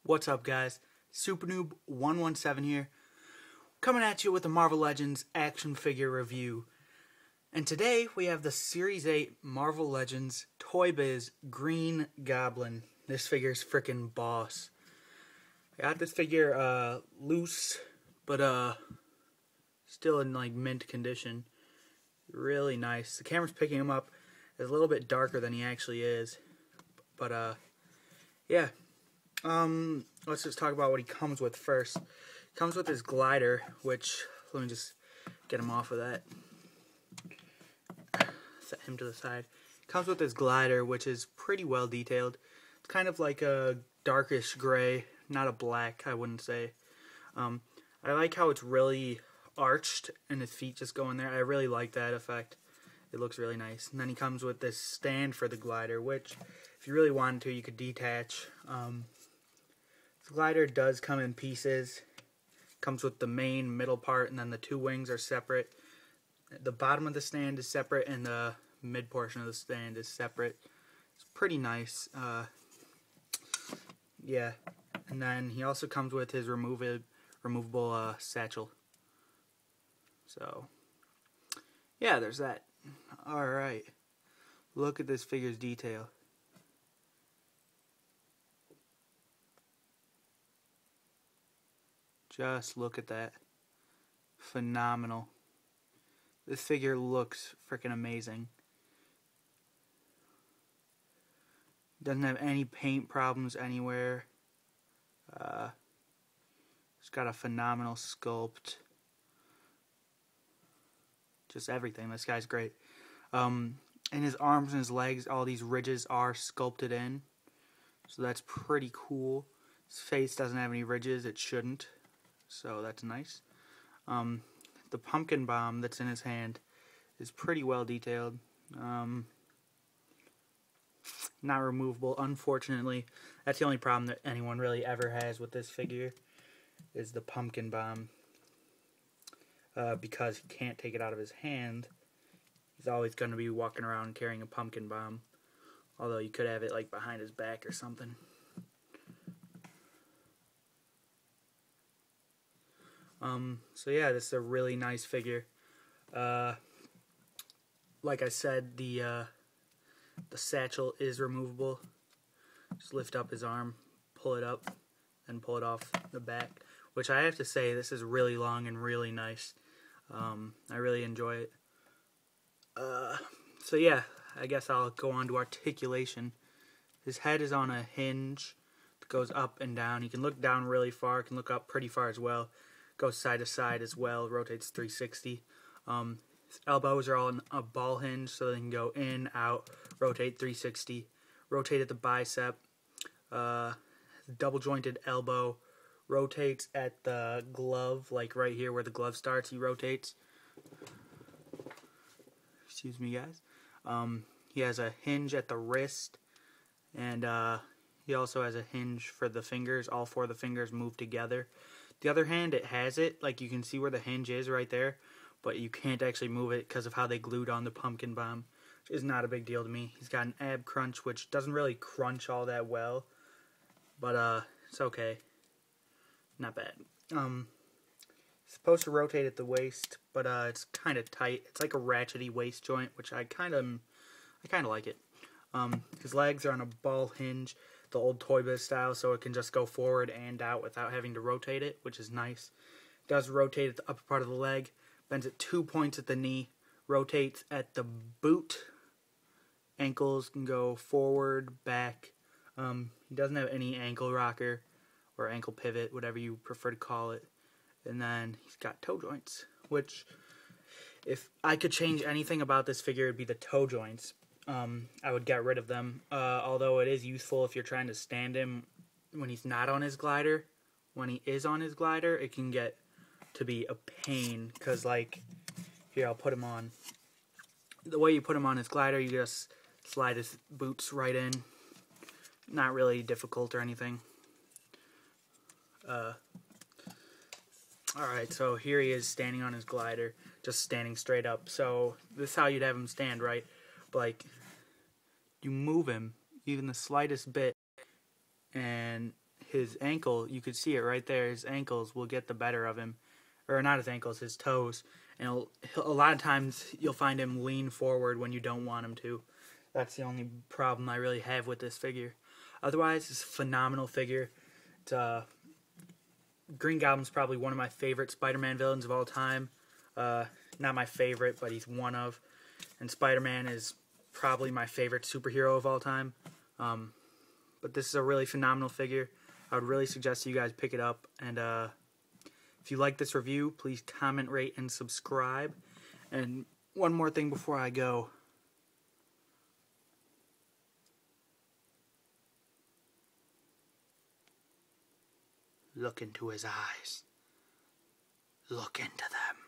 What's up, guys? SuperNoob117 here, coming at you with the Marvel Legends action figure review. And today we have the Series 8 Marvel Legends Toy Biz Green Goblin. This figure's freaking boss. I got this figure loose, but still in like mint condition. Really nice. The camera's picking him up. It's a little bit darker than he actually is, but yeah. Let's just talk about what he comes with first. He comes with his glider, which, let me just get him off of that. Set him to the side. Comes with his glider, which is pretty well detailed. It's kind of like a darkish gray, not a black, I wouldn't say. I like how it's really arched and his feet just go in there. I really like that effect. It looks really nice. And then he comes with this stand for the glider, which, if you really wanted to, you could detach. The glider does come in pieces. Comes with the main middle part, and then the two wings are separate. The bottom of the stand is separate, and the mid portion of the stand is separate. It's pretty nice. Yeah. And then he also comes with his removable satchel. So, yeah, there's that. Alright. Look at this figure's detail. Just look at that. Phenomenal. This figure looks freaking amazing. Doesn't have any paint problems anywhere. It's got a phenomenal sculpt. Just everything. This guy's great. In his arms and his legs, all these ridges are sculpted in. So that's pretty cool. His face doesn't have any ridges. It shouldn't. So that's nice. The pumpkin bomb that's in his hand is pretty well detailed. Not removable, unfortunately. That's the only problem that anyone really ever has with this figure, is the pumpkin bomb. Because he can't take it out of his hand, he's always going to be walking around carrying a pumpkin bomb. Although you could have it like behind his back or something. So yeah, this is a really nice figure. Like I said, the satchel is removable. Just lift up his arm, pull it up, and pull it off the back. Which I have to say, this is really long and really nice. I really enjoy it. So yeah, I guess I'll go on to articulation. His head is on a hinge that goes up and down. He can look down really far, can look up pretty far as well. Goes side to side as well, rotates 360. His elbows are all on a ball hinge, so they can go in, out, rotate 360. Rotate at the bicep. Double jointed elbow. Rotates at the glove, like right here where the glove starts, he rotates. Excuse me, guys. He has a hinge at the wrist, and he also has a hinge for the fingers. All four of the fingers move together. The other hand, it has it, like you can see where the hinge is right there, but you can't actually move it because of how they glued on the pumpkin bomb, which is not a big deal to me. He's got an ab crunch, which doesn't really crunch all that well, but it's okay. Not bad. It's supposed to rotate at the waist, but it's kind of tight. It's like a ratchety waist joint, which I kind of like it. His legs are on a ball hinge, the old Toy Biz style, so it can just go forward and out without having to rotate it, which is nice. It does rotate at the upper part of the leg, bends at 2 points at the knee, rotates at the boot. Ankles can go forward, back. He doesn't have any ankle rocker or ankle pivot, whatever you prefer to call it. And then he's got toe joints, which, if I could change anything about this figure, it would be the toe joints. I would get rid of them, although it is useful if you're trying to stand him when he's not on his glider. When he is on his glider, it can get to be a pain, because, like, here, I'll put him on. The way you put him on his glider, you just slide his boots right in. Not really difficult or anything. Alright, so here he is standing on his glider, just standing straight up. So, this is how you'd have him stand, right? Like, you move him even the slightest bit, and his ankle, you could see it right there, his ankles will get the better of him. Or not his ankles, his toes. And a lot of times you'll find him lean forward when you don't want him to. That's the only problem I really have with this figure. Otherwise, it's a phenomenal figure. It's, Green Goblin's probably one of my favorite Spider-Man villains of all time. Not my favorite, but he's one of. And Spider-Man is probably my favorite superhero of all time. But this is a really phenomenal figure. I would really suggest you guys pick it up. And if you like this review, please comment, rate, and subscribe. And one more thing before I go. Look into his eyes. Look into them.